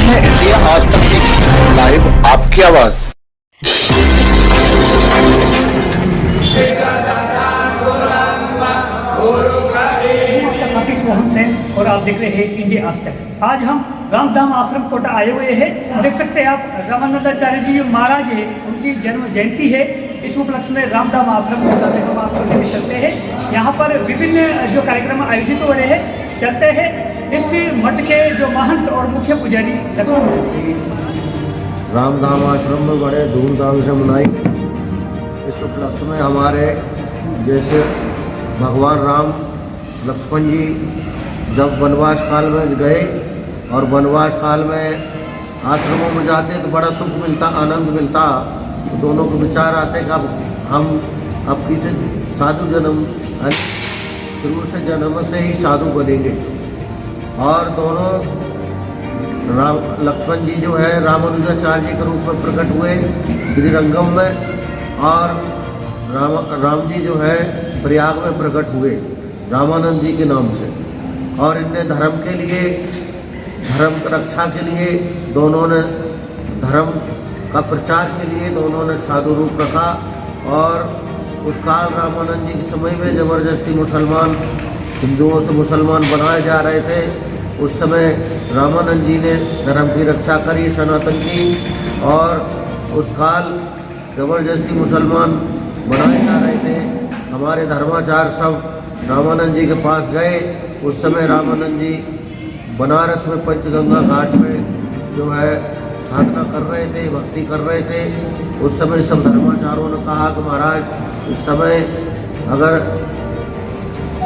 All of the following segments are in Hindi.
हैं इंडिया आज तक की लाइव आपकी आवाज। आपका साथी सोहन सेन और आप देख रहे हैं इंडिया आज तक। आज हम रामधाम आश्रम कोटा आए हुए हैं। देख सकते हैं आप रामानंदाचार्य जी महाराज है, उनकी जन्म जयंती है। इस उपलक्ष्य में रामधाम आश्रम कोटा में हम आपको ले चलते हैं। यहाँ पर विभिन्न जो कार्यक्रम आयोजित हो रहे हैं चलते हैं। इस मठ के जो महंत और मुख्य पुजारी लक्ष्मण रामधाम आश्रम में बड़े धूमधाम से मनाई गई। इस उपलक्ष्य में हमारे जैसे भगवान राम लक्ष्मण जी जब वनवास काल में गए और वनवास काल में आश्रमों में जाते तो बड़ा सुख मिलता, आनंद मिलता। तो दोनों के विचार आते कि अब हम अब किसी साधु जन्म शुरू से जन्म से ही साधु बनेंगे। और दोनों लक्ष्मण जी जो है रामानुजाचार्य जी के रूप में प्रकट हुए श्रीरंगम में, और राम जी जो है प्रयाग में प्रकट हुए रामानंद जी के नाम से। और इनने धर्म के लिए, धर्म की रक्षा के लिए, दोनों ने धर्म का प्रचार के लिए दोनों ने साधु रूप रखा। और उस काल रामानंद जी के समय में जबरदस्ती मुसलमान हिंदुओं से मुसलमान बनाए जा रहे थे। उस समय रामानंद जी ने धर्म की रक्षा करी, सनातन की। और उस काल जबरदस्ती मुसलमान बनाए जा रहे थे। हमारे धर्माचार्य सब रामानंद जी के पास गए। उस समय रामानंद जी बनारस में पंचगंगा घाट में जो है साधना कर रहे थे, भक्ति कर रहे थे। उस समय सब धर्माचार्यों ने कहा कि महाराज उस समय अगर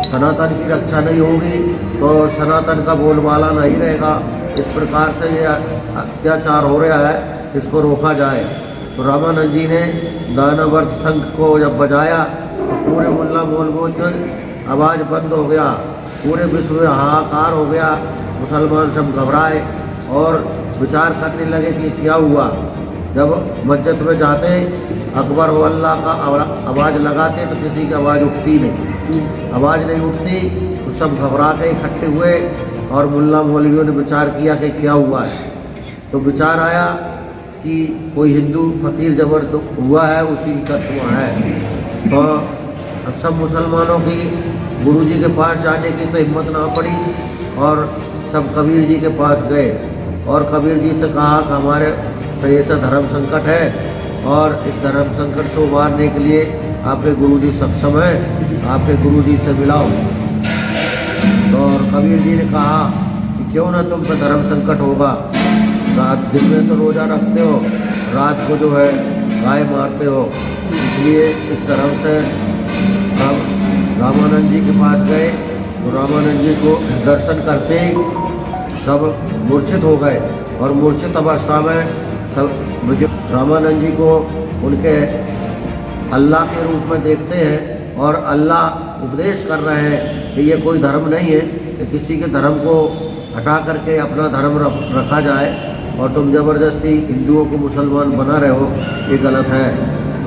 सनातन की रक्षा नहीं होगी तो सनातन का बोलबाला नहीं रहेगा। इस प्रकार से ये अत्याचार हो रहा है, इसको रोका जाए। तो रामानंद जी ने दानवर्त शंख को जब बजाया तो पूरे मुल्ला बोल के आवाज़ बंद हो गया। पूरे विश्व में हाहाकार हो गया। मुसलमान सब घबराए और विचार करने लगे कि क्या हुआ। जब मस्जिद में जाते अकबर व अल्लाह का आवाज़ लगाते तो किसी की आवाज़ उठती नहीं, आवाज़ नहीं उठती। तो सब घबरा के इकट्ठे हुए और मुल्ला मौलवियों ने विचार किया कि क्या हुआ है। तो विचार आया कि कोई हिंदू फकीर जबर हुआ है, उसी की कसम है। तो अब सब मुसलमानों की गुरु जी के पास जाने की तो हिम्मत ना पड़ी और सब कबीर जी के पास गए और कबीर जी से कहा कि हमारे पे ऐसा धर्म संकट है और इस धर्म संकट से उबारने के लिए आपके गुरु जी सक्षम हैं, आपके गुरु जी से मिलाओ। तो और कबीर जी ने कहा कि क्यों ना तुम पे धर्म संकट होगा। दिन में तो रोज़ा रखते हो, रात को जो है गाय मारते हो, इसलिए इस धर्म से हम रामानंद जी के पास गए। तो रामानंद जी को दर्शन करते ही सब मूर्छित हो गए और मूर्छित अवस्था में सब रामानंद जी को उनके अल्लाह के रूप में देखते हैं और अल्लाह उपदेश कर रहे हैं कि ये कोई धर्म नहीं है कि किसी के धर्म को हटा करके अपना धर्म रखा जाए और तुम ज़बरदस्ती हिंदुओं को मुसलमान बना रहे हो, ये गलत है।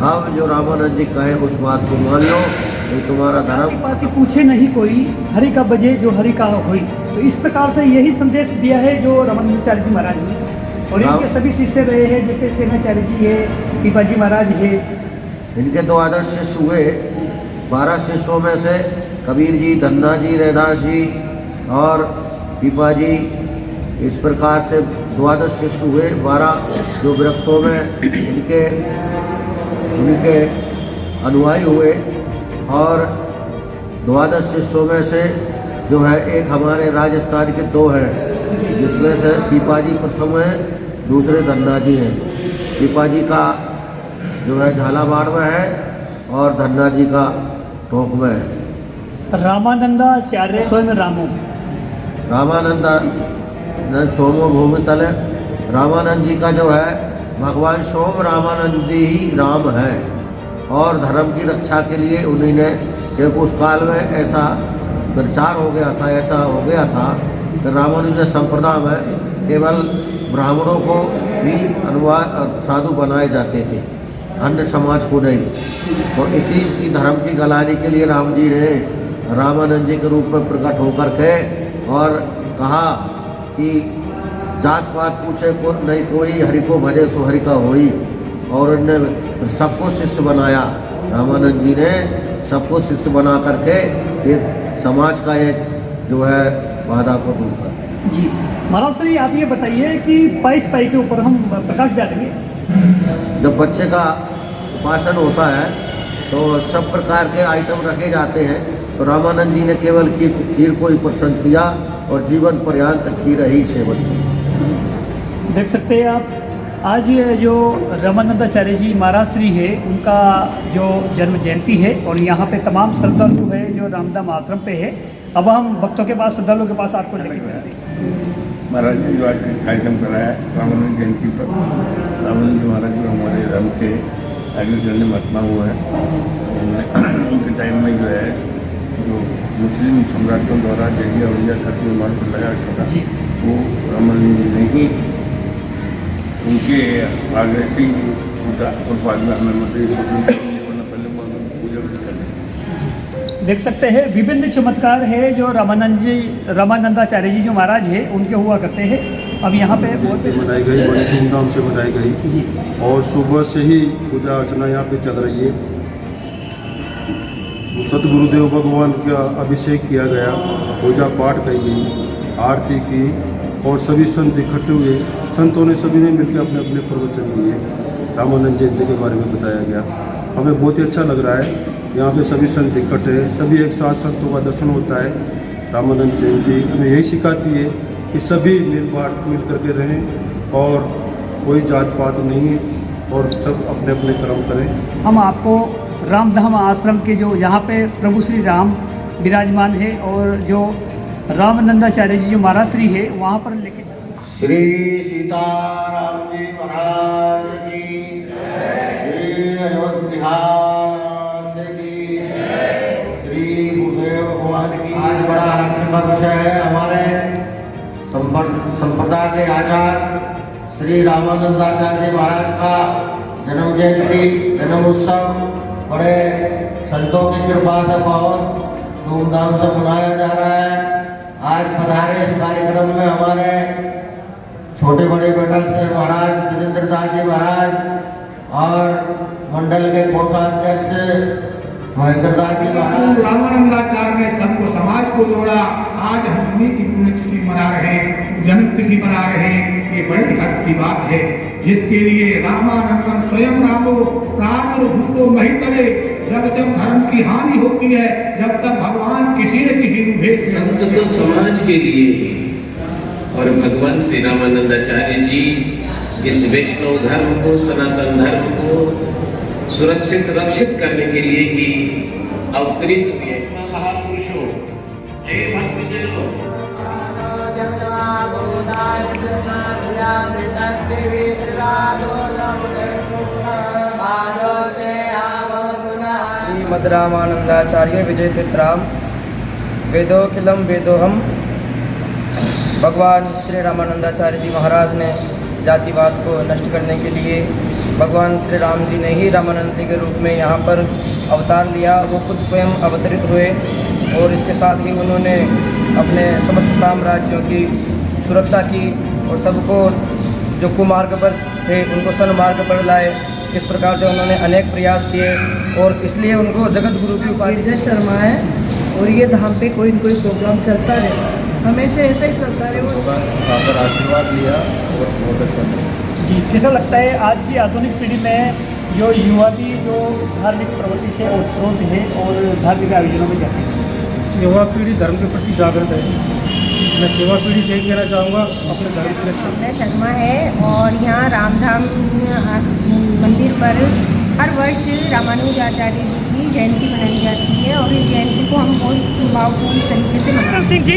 अब जो रामानंद जी कहें उस बात को मान लो, ये तुम्हारा धर्म। बात पूछे नहीं कोई, हरि का बजे जो हरि का होई। तो इस प्रकार से यही संदेश दिया है जो रामानंदाचार्य जी महाराज ने। और इनके सभी शिष्य रहे हैं, जैसे सेनाचार्य जी है, पीपाजी महाराज है। इनके 12 शिष्य हुए। 12 शिष्यों में से कबीर जी, धन्ना जी, रैदास जी और पीपाजी, इस प्रकार से 12 शिष्य हुए। 12 जो विरक्तों में उनके अनुयायी हुए। और 12 शिष्यों में से जो है एक हमारे राजस्थान के 2 हैं, जिसमें से पीपाजी प्रथम हैं, दूसरे धन्ना जी हैं। पीपाजी का जो है झालावाड़ में है और धन्ना जी का टोंक में है। रामानंदाचार्य स्वयं रामो, रामानंदा सोमो भूमितल। रामानंद जी का जो है भगवान सोम रामानंद ही राम है और धर्म की रक्षा के लिए उन्हीं ने, क्योंकि उस काल में ऐसा प्रचार हो गया था, ऐसा हो गया था कि रामानुज संप्रदाय में केवल ब्राह्मणों को भी अनुवाद साधु बनाए जाते थे, अन्य समाज को नहीं। तो इसी की धर्म की गलानी के लिए राम जी ने रामानंद जी के रूप में प्रकट होकर के और कहा कि जात पात पूछे को नहीं कोई, हरि को भजे सो हरि का होई। और उन्होंने सबको शिष्य बनाया। रामानंद जी ने सबको शिष्य बना करके एक समाज का एक जो है वादा को दूर कर। जी महाराज श्री, आप ये बताइए कि 22 पाई के ऊपर हम प्रकाश डालेंगे। जब बच्चे का उपासन होता है तो सब प्रकार के आइटम रखे जाते हैं, तो रामानंद जी ने केवल खीर को ही पसंद किया और जीवन पर्यंत खीर ही सेवन की। देख सकते हैं आप, आज ये जो रामानंदाचार्य जी महाराज श्री है, उनका जो जन्म जयंती है और यहाँ पे तमाम श्रद्धालु है जो रामधाम आश्रम पे है। अब हम भक्तों के पास, श्रद्धालुओं के पास आपको लेके चलते हैं। महाराज जी जो आज कार्यक्रम कराया रामानंद जयंती पर, रामानंद जी महाराज जो हमारे धर्म के अग्रगण्य महात्मा हुए हैं, उनके टाइम में जो है जो मुस्लिम सम्राटों द्वारा जजिया वजिया खत्म निर्माण पर लगा रखा था, वो रामानंद जी ने ही उनके आग्रह से उनका और बाद में हमें मतलब पहले पूजा भी करते। देख सकते हैं विभिन्न चमत्कार है जो रामानंदाचार्य जी जो महाराज है उनके हुआ करते हैं। अब यहाँ पे जयंती मनाई गई, बड़ी धूमधाम से मनाई गई और सुबह से ही पूजा अर्चना यहाँ पे चल रही है। सतगुरुदेव भगवान का अभिषेक किया गया, पूजा पाठ की गई, आरती की और सभी संत इकट्ठे हुए। संतों ने सभी ने मिलकर अपने अपने प्रवचन दिए, रामानंद जयंती के बारे में बताया गया। हमें बहुत ही अच्छा लग रहा है, यहाँ पे सभी संत इकट्ठे हैं, सभी एक साथ संतों का दर्शन होता है। रामानंद जयंती हमें यही सिखाती है कि सभी मिल करके रहें और कोई जात पात नहीं और सब अपने अपने कर्म करें। हम आपको रामधाम आश्रम के जो जहाँ पे प्रभु श्री राम विराजमान है और जो रामानंदाचार्य जी जो महाराज श्री है वहाँ पर लेके श्री सीताराम जी महाराज की, श्री अयोध्या की, श्री गुरुदेव भगवान की। आज बड़ा हर्ष का विषय है, हमारे संप्रदाय के आचार्य श्री रामानंदाचार्य जी महाराज का जन्म जयंती, जन्म उत्सव बड़े संतों की कृपा से बहुत धूमधाम से मनाया जा रहा है। आज पधारे इस कार्यक्रम में हमारे छोटे बड़े बेटा से महाराज विजेंद्र दास जी महाराज और मंडल के कोषाध्यक्ष महेंद्र दास जी महाराज। रामानंदाचार्य ने सबको समाज को जोड़ा। आज हम उन्हीं की पुण्यतिथि मना रहे हैं, जन्मतिथि मना रहे हैं। ये बड़ी हर्ष की बात है, जिसके लिए रामानंदम स्वयं रामो प्राणभूतो महितले। जब जब धर्म की हानि होती है, जब तक भगवान किसी न किसी रूप संत तो समाज के लिए ही, और भगवान श्री रामानंदाचार्य जी इस वैष्णव धर्म को, सनातन धर्म को सुरक्षित रक्षित करने के लिए ही अवतरित हुए महापुरुषों। हे भक्तजनों, श्रीमद् रामानंदाचार्य विजय तीर्थराम वेदोखिलम वेदोहम। भगवान श्री रामानंदाचार्य जी महाराज ने जातिवाद को नष्ट करने के लिए भगवान श्री राम जी ने ही रामानंद जी के रूप में यहाँ पर अवतार लिया। वो खुद स्वयं अवतरित हुए और इसके साथ ही उन्होंने अपने समस्त साम्राज्यों की सुरक्षा की और सबको जो कुमार्ग पर थे उनको सन्मार्ग पर लाए। इस प्रकार से उन्होंने अनेक प्रयास किए और इसलिए उनको जगत गुरु की उपाधि। विजय शर्मा है और ये धाम पे कोई न कोई प्रोग्राम चलता रहे, हमेशा ऐसा ही चलता रहे। वहाँ पर आशीर्वाद लिया और बहुत अच्छा। जी, कैसा लगता है आज की आधुनिक पीढ़ी में जो युवा भी जो धार्मिक प्रवृत्ति से ओतप्रोत है और धार्मिक आयोजनों में जाते हैं? युवा पीढ़ी धर्म के प्रति जागृत है। मैं सेवा पीढ़ी से ही कहना चाहूँगा अपने धर्म की रक्षा। विजय शर्मा है और यहाँ रामधाम मंदिर पर हर वर्ष रामानुजाचार्य जी की जयंती मनाई जाती है और इस जयंती को हम बहुत भावपूर्ण तरीके से मनाते हैं। जी